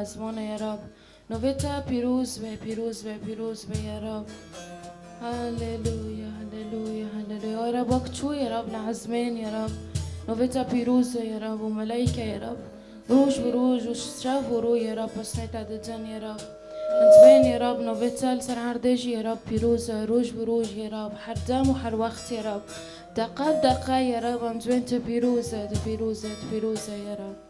آسمان يا رب نوبتا پیروز به پیروز به پیروز به يا رب هللويا هللويا هللويا يا رب وقتو يا رب العزمين يا رب نوبتا پیروز يا رب وملائكة يا رب بروج بروج وشراف ورو يا رب وسنيتا دجن يا رب انت بين يا رب نوبتا لسر عردجي يا رب پیروز روج بروج يا رب حردام وحر وقت يا رب دقات دقا يا رب انت بين تبيروزة تبيروزة تبيروزة يا رب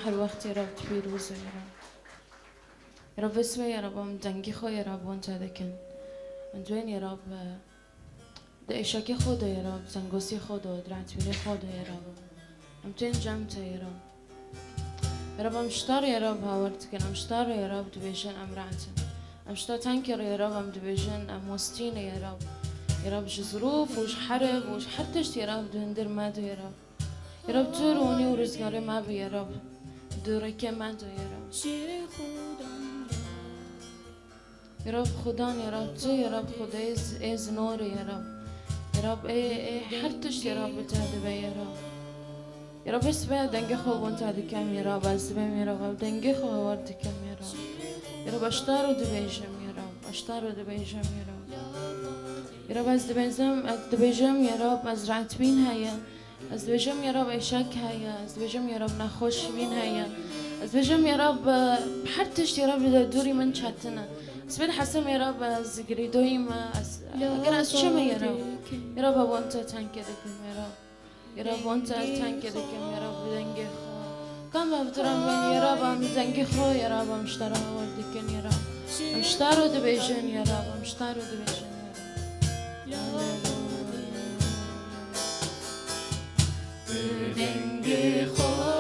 هر وقت يا رب تبيروزه يا رب يا رب اسمه يا رب ام دنگی خو يا رب وانت دکن انجوين يا رب ده اشاكي خوده يا رب زنگوسي خوده درعتبيلي خوده يا رب امتين جمته يا رب يا رب امشتار يا رب هاورتكن امشتار يا رب دبيجن امرعتن امشتار تنكر يا رب ام دبيجن ام وستين يا رب يا رب جظروف وش حرب وش حرتشت يا رب دهندر مادو يا رب يا رب تروني ورزقاري ما بي يا رب دورك ما دو يا رب يا رب خدان يا رب تو يا رب خدا از نور يا رب يا رب اي حرتش يا رب تهدبه يا رب يا رب اسبه دنگه خو وانت هدكم يا رب اسبه يا رب دنگه خو وردكم يا رب يا رب اشتارو دبيجم يا رب اشتارو دبيجم يا رب يا رب از دبيجم يا رب از رعتبين هيا از بجم يا رب اشك هيا از بجم يا رب نخوش بين هيا از بجم يا رب بحرتش يا رب دوري من شاتنا سبين حسم يا رب از گریدوی ما اگر از چه یا رب يا رب وانت تنك دكم يا رب يا رب وانت تنك دكم يا رب بدنگ خو كم بفترم بين يا رب ام دنگ خو يا رب ام اشترا وردكن يا رب ام اشترو دبيجن يا رب ام اشترو دبيجن يا رب بدنگ خو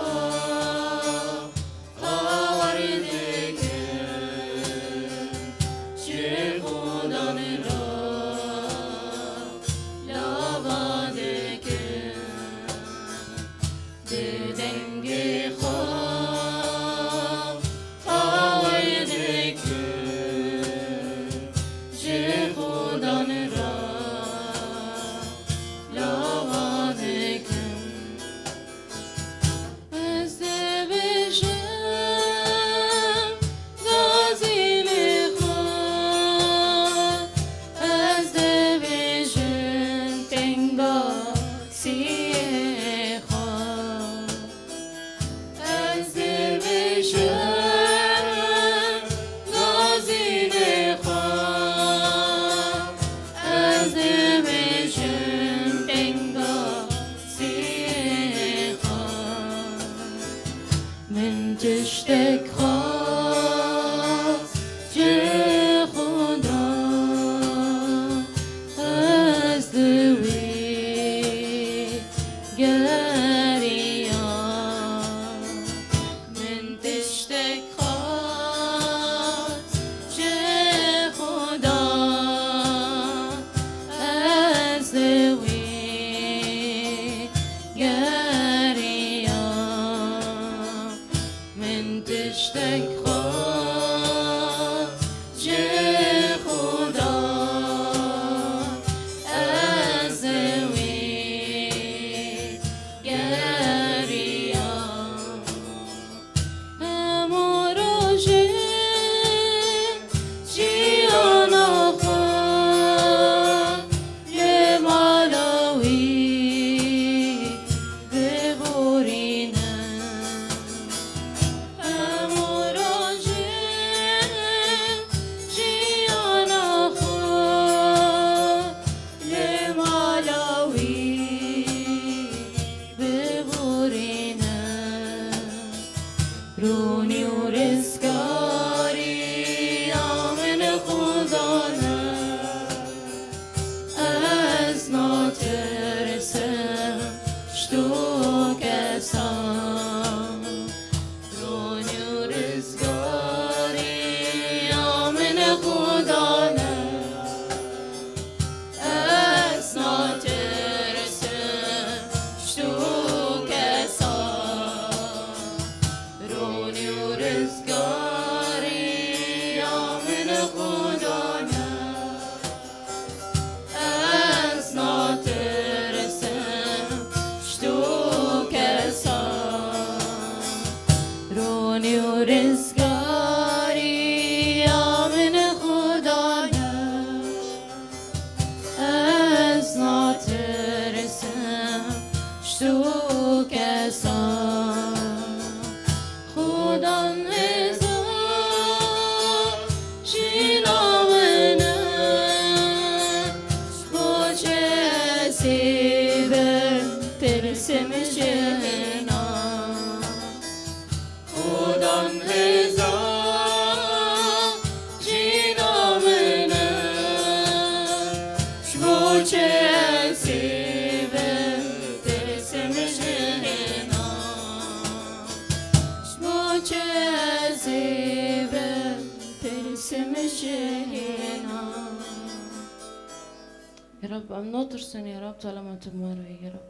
يا رب I'm ناطرسن يا رب طالما تمر يا رب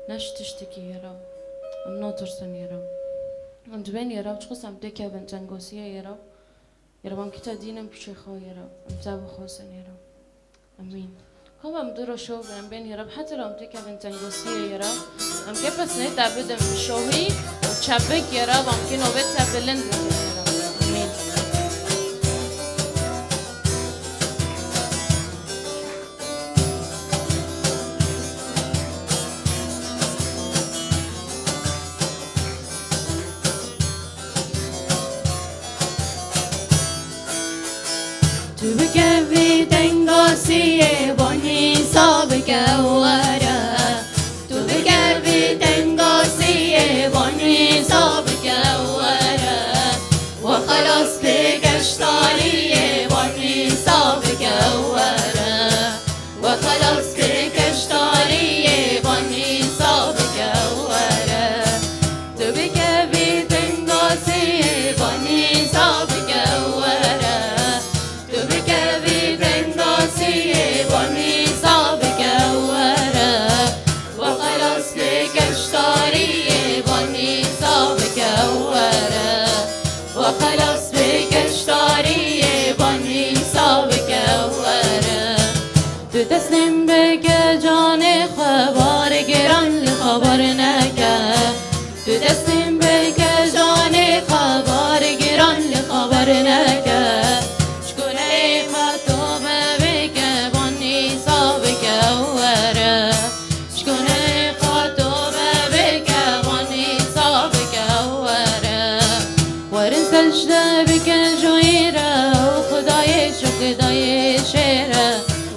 نش تشتكي يا رب I'm ناطرسن يا رب أنت بين يا رب تخص أم تكيا بنت جنگوسية يا رب أم كتا دينم بشخا يا رب أم تابو خاصن يا رب أمين كم أم دورا شو أم بين يا رب حتى لو أم تكيا بنت جنگوسية يا رب أم كبس نيت عبد أم شوهي وشبك يا رب أم كي نوبت تبلن يا رب أمين تنگاسی بانی سابق وره تو بگوی تنگاسی بانی سابق وره و خلاص بگشتاری بانی سابق وره و خلاص بگشتاری بانی سابق وره تو بگوی تنگاسی بانی سابق وره تو بگوی تنگاسی بانی سابق وره و خلاص بگشتاری بانی سابق وره و خلاص بگشتاری بانی سابق وره تو تسلیم بگه جان خبر گران لخبر نکه تو تسلیم بگه جان خبر گران لخبر نکه شکونه خطاب بگه بانی سابق وره شکونه خطاب بگه بانی سابق وره ورن سجده بکن جویره و خدای شو خدای شیره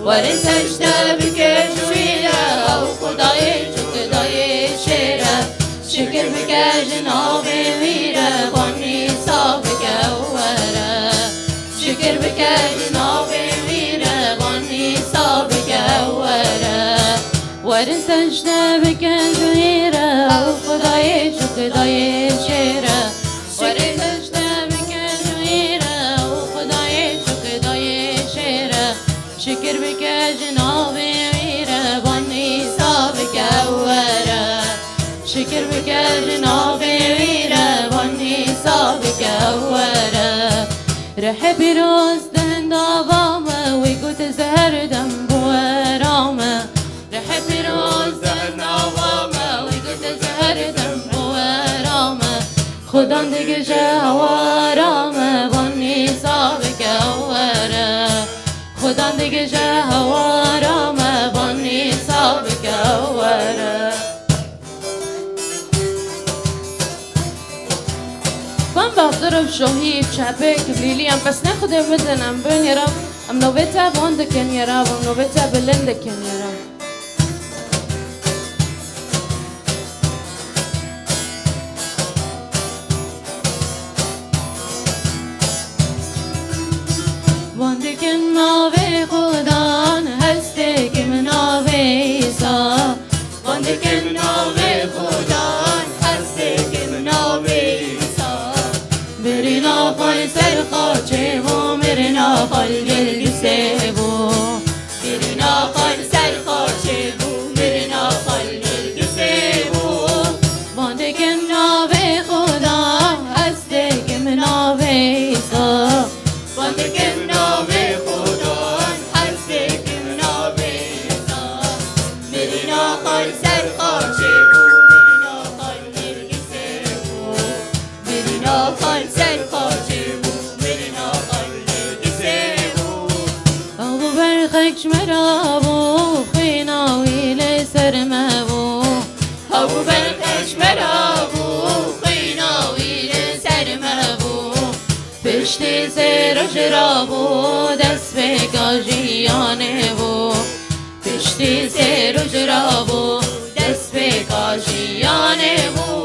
ورن سجده بکن جویره و خدای شو خدای شیره شکر بکه جناب میره بانی سابق وره شکر بکه جناب میره بانی سابق وره ورن سجده بکن جویره و خدای شو خدای شیره ورن سجده بکن جویره و خدای شو خدای شیره شکر بکه جناب میره بانی سابق وره شکر بکه جناب میره بانی سابق وره رح بیروز دهند آوامه وی گوت زهردم بورامه رح بیروز دهند آوامه وی گوت زهردم بورامه خودان دیگه جوارامه بانی سابق وره خودان دیگه جوارامه بانی سابق وره من بخدرم شوهی چپه کبلیلی هم پس نخوده بزنم بین یرم ام نوبتا باند کن یرم ام نوبتا بلند کن یرم باند کن ناوی خودان هسته که مناوی ایسا باند کن ناوی خودان هسته که مناوی ایسا برنا خال سر خاچه و مرنا خال گلگسه بو برنا خال سر خاچه و مرنا خال گلگسه بو باند کن ناوی خدا هسته که مناوی ایسا باند کن ناوی خدا هسته که مناوی ایسا مرنا خال سر خاچه و مرنا خال گلگسه بو مرنا خال سر خاچه و مرنا خال گلگسه بو او برخکش مرا بو خیناوی لسر مبو او برخکش مرا بو خیناوی لسر مبو پشت سر جرا بو دست به گاجیانه بو پشت سر جرا بو دست به گاجیانه بو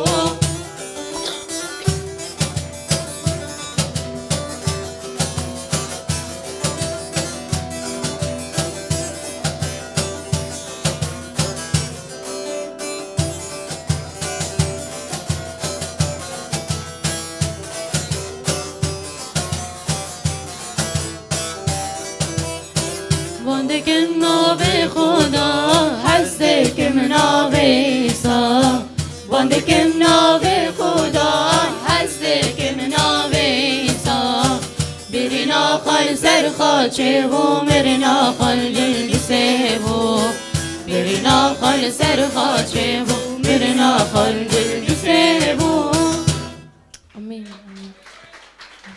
باند کن ناوی خدا هسته که مناوی ایسا باند کن ناوی خدا هسته که مناوی ایسا برنا خال سر خاچه و مرنا خال گلگسه بو برنا خال سر خاچه و مرنا خال گلگسه بو امین امین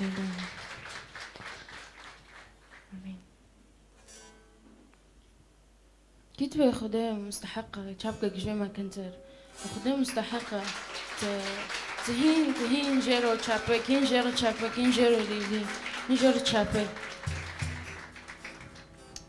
امین كنت خدای مستحقة تشابك جوي ما كنتر خدای مستحقة تهين جيرو تشابك هين جيرو تشابك هين جيرو ليلي هين جيرو تشابك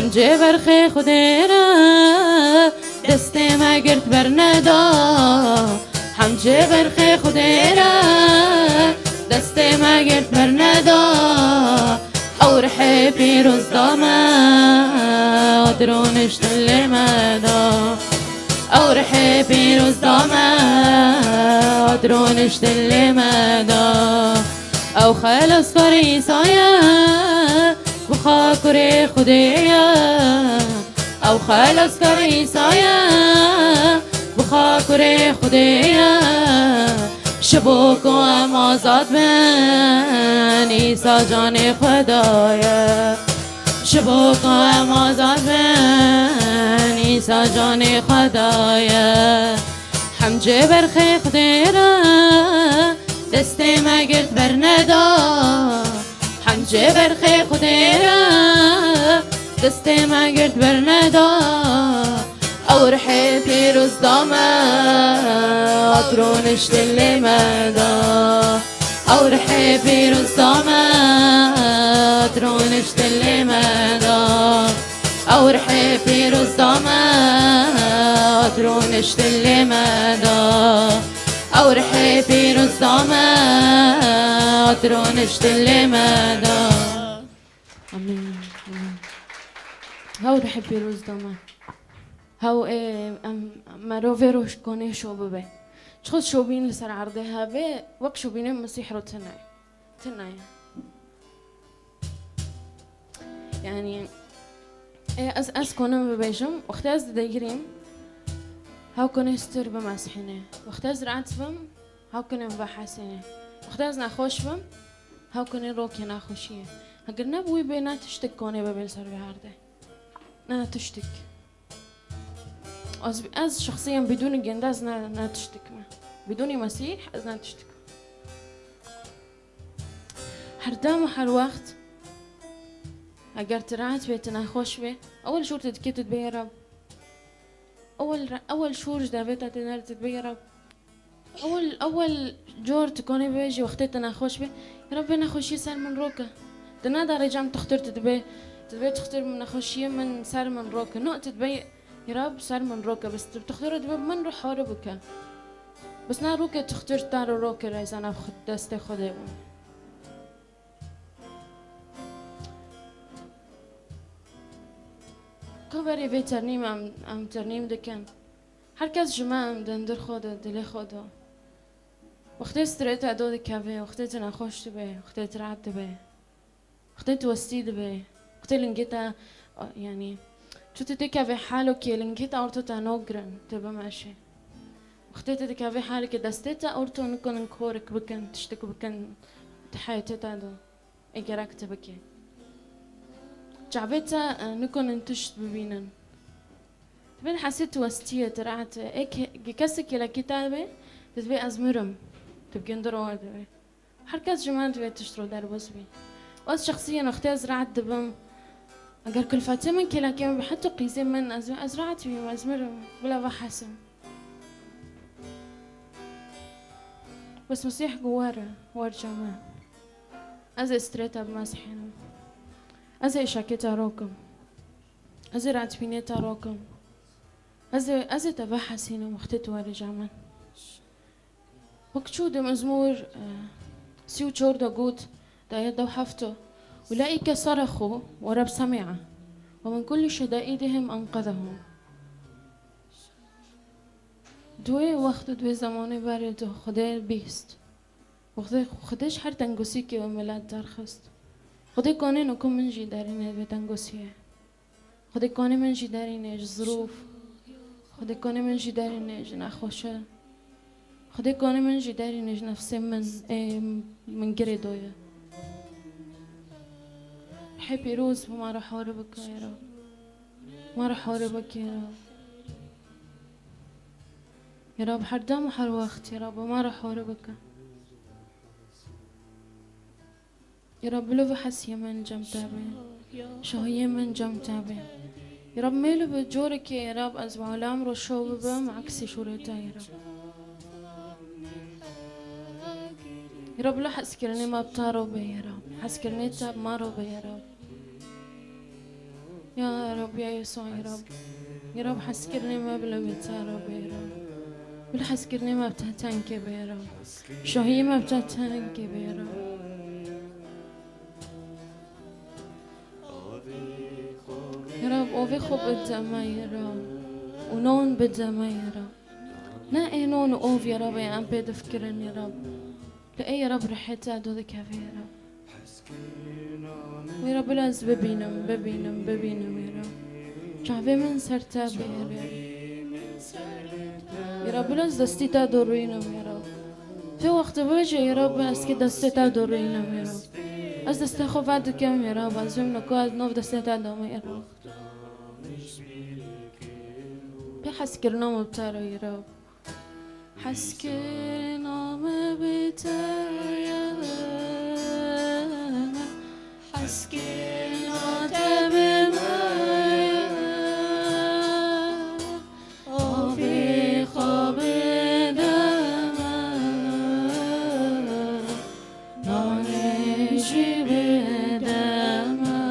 هم جبر خودی را دست ما گرد بر ندا هم جبر خودی را دست ما گرد بر ندا اور پیروز دامه درونش دل مدا اور پیروز دامه درونش دل مدا او خلاص کاری سایه بخوا کری خودیا او خلاص کاری سایه بخوا کری خودیا شبو کو هم آزاد بن عیسی جان خدایا شبو کو هم آزاد بن عیسی جان خدایا هم جبر خودی را دست ما گرد بر ندا هم جبر خودی را دست ما گرد بر ندا اور پیروز دامه درونش دل مدا اور پیروز دامه درونش دل مدا اور پیروز دامه درونش دل مدا اور پیروز دامه درونش دل مدا آمین اور پیروز دامه هاو مرو روش کنه شو ببه شخص شو بين لسر عرضها به وق شو بين مسيح رو تناي يعني أس كونم ببيجم واختاز دايريم هاو كونه استر بمسحنه واختاز رعت بم هاو كونه بحسنه واختاز نخوش بم هاو كونه روكي نخوشيه اگر نبوي بينا تشتك كونه ببيل سر بعرضه أنا تشتك از شخصيا بدون جنداز نتشتك بدون مسيح از نتشتك هر دام هر وقت اگر ترعت بيتنا خوش بي اول شور تتكتت بي يا رب اول شور جدابتها تنار تتبي يا رب اول جور تكوني بيجي وقتتنا خوش بي يا رب نخوشي سر من روكا تنادى رجام تختار تتبي تختار من نخوشي من سر من روكا نقطة تتبي يا رب صار من روكا بس بتختار دباب من روح حاربك بس نا روكا تختار تارو روكا رايز انا بخد دستي خده كبري في ترنيم ام ترنيم دكان هركز جماعة دندر خوده دلي خوده وقتی استريت عدود كافي وقتی تنخوش تبي وقتی ترعب تبي وقتی توستي تبي وقتی لنجيتا يعني شو تتكافي حالك لنجيتا أورتو تانوغرن تبى ماشي وقتی تتكافي حالك دستيتا أورتو نكون نكورك بكن تشتك بكن تحياتي تادو إجراك تبكي جعبتا نكون نتشت ببينن تبين حسيت وستية ترعت إيك كسك إلى كتابة تبي أزمرم تبقى ندرو تبي حركات جماعة تبي تشترو دار بسبي وأس شخصيا وقتي أزرعت دبم أجر كل فاتمة كلا كيما بحطوا قيزين من أزرعت فيه أزمرم بلا بحسن بس مسيح جواره ورجمه أزي استريتا بمسحنا أزي شاكيتا روكم أزي راتبينيتا روكم أزي تبحثين ومختت ورجعمن وكتشود مزمور سيو تشوردا قوت دا يدو حفتو أولئك صرخوا ورب سمع ومن كل شدائدهم أنقذهم دوی وقت دوی زمانه برای تو خدای بیست خودش هر تنگوسی که ملت درخست خدای کنه نکو منجی دارینه به تنگوسیه خدای کنه منجی دارینه ظروف خدای کنه منجی دارینه نخوشه خدای کنه منجی دارینه نفس من گره دویه حبي روز وما راح أحاربك يا رب ما راح أحاربك يا رب يا رب هر دم و هر وقت يا رب وما راح أحاربك يا رب لو بحس يمن جم تابع شهية من جم تابع يا رب ميلو بجورك يا رب أزبع الأمر وشوب معكسي شوريتا يا رب يا رب لا حسكرني ما بتارو بي يا رب حسكرني تاب ما رو بي يا رب يا رب يا يسوع يا رب حسكرني ما بلا بتسارب يا رب بلا حسكرني ما بتهتنكب يا رب شهي ما بتهتنكب يا رب يا رب أوفي خوب الدما يا رب ونون بالدما يا رب نا نون أوف يا رب يا أم بيد فكرن يا رب لأي يا رب رحت أدو ذكافي يا رب ويا رب لاز ببينم يا رب شعبي من سرتا يا رب يا رب لاز دستي تدورينم يا رب في وقت بوجه يا رب اسكي دستي تدورينم يا رب از دست خوفت کم يا رب از جمله کو از نو دست تدام يا رب بحس كرنام بتارا يا رب حس كرنام بتارا حس كرنام بمايا أوفي خوب دما نانجي بدما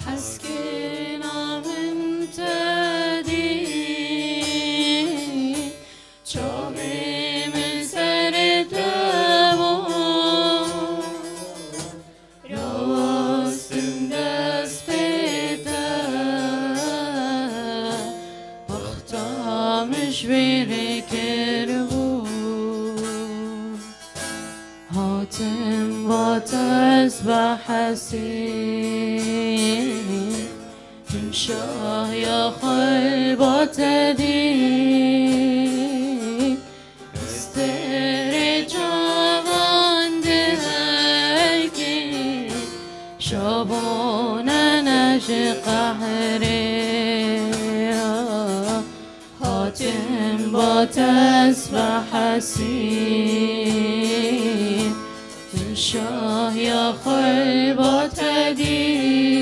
حس كرنام امتدي شوفي من سر دمو روستم دست پیدا بختامش بیره کربو هاتم با تسبح حسین شاه یا خلبا تدین استر جوان دهکی شابون نج قهره حاتم با تسبح حسین شاه یا خلبا تدین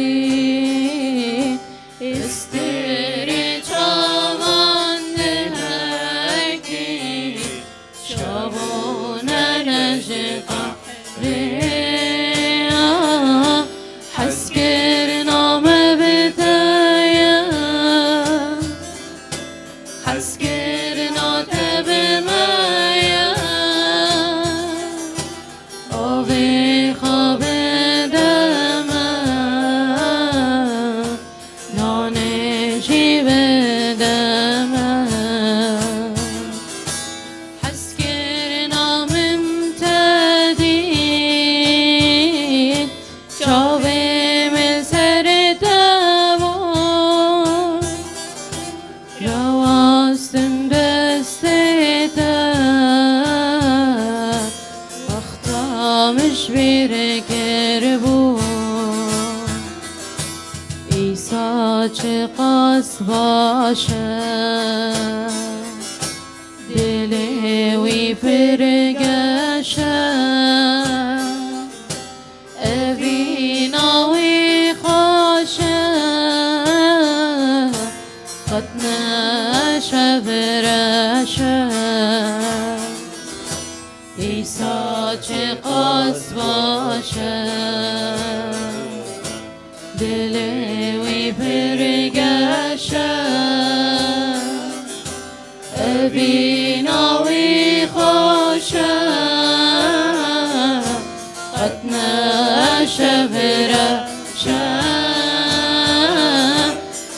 استری چاوان دهکی شابون نجقه حس کرنام بدایا حس کرنات بمایا آوی خواب دما نانجی بدما حس کرنام امتدین چاوی من سر دوان رواستم دست دار وقتامش بیره کربو ایسا چه قاس باشه دلوی پرگشه اویناوی خوشه قد نشه برشه ایسا چه قاس باشه دلوی پرگشه اویناوی خوشه قد نشه برشه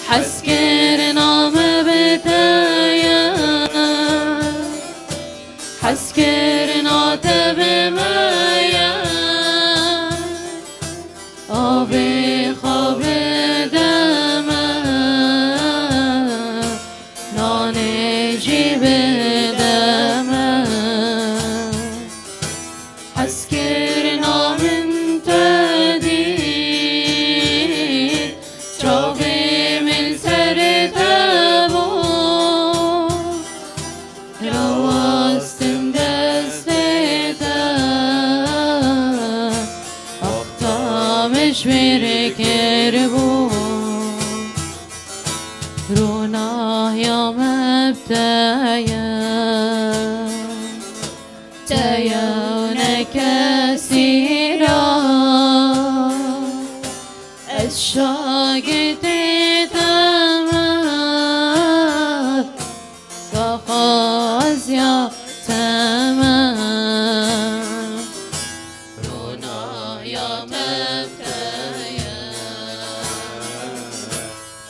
حس کرنام بدایا حس کرنات بمایا آبی خواب دما نانجی بدما حس کرنام امتدین چاوی من سر دمو رواستم دست دار اختامش بیره کربو روناه یا مبدایا تیون کسی را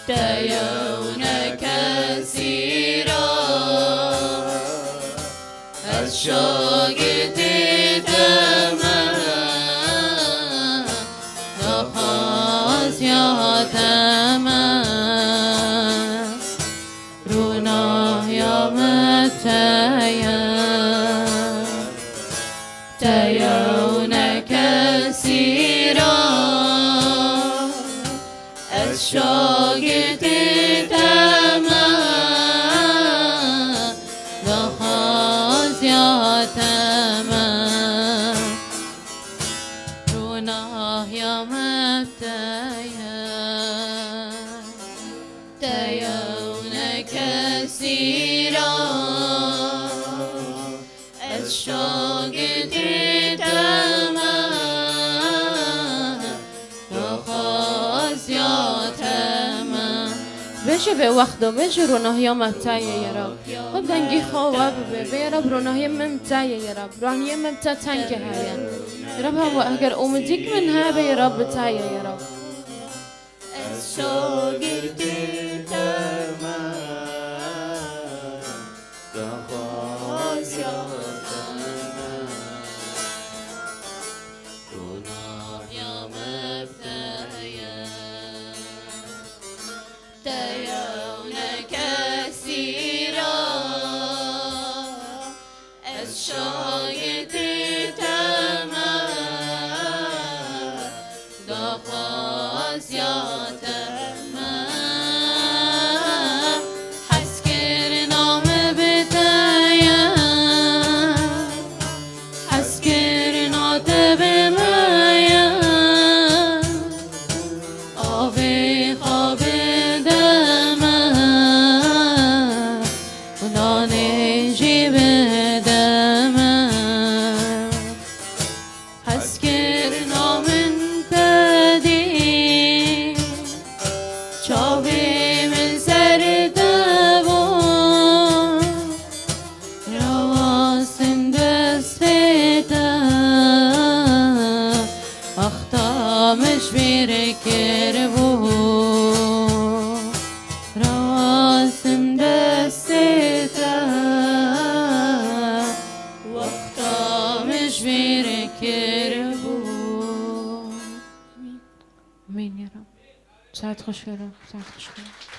ديون كثيرا از شاگرد تمام نخواست یادم روناه یا متیم ديون كثيرا از شاگرد تمام نخواست یادم روناه یا متیم ديون كثيرا از شاگرد تمام نخواست یادم بشه به وقت بشه روناه یا متای یا رب خب دنگی خواب به رب روناه ممتای یا رب روناه ممتا تنگ هایا رب هم اگر اومدیک من ها به رب تای یا رب از شاگرد تمام نخواست یادم روناه یا مبتایم ديون كثيرا از شاگرد تمام نخواست یادم حس کر نام بتایم حس کر ناتب مایم آب خواب مش بیرکر بود راسم دسته وقتا مش بیرکر بود امین یا رب ساعت خوش برم ساعت خوش برم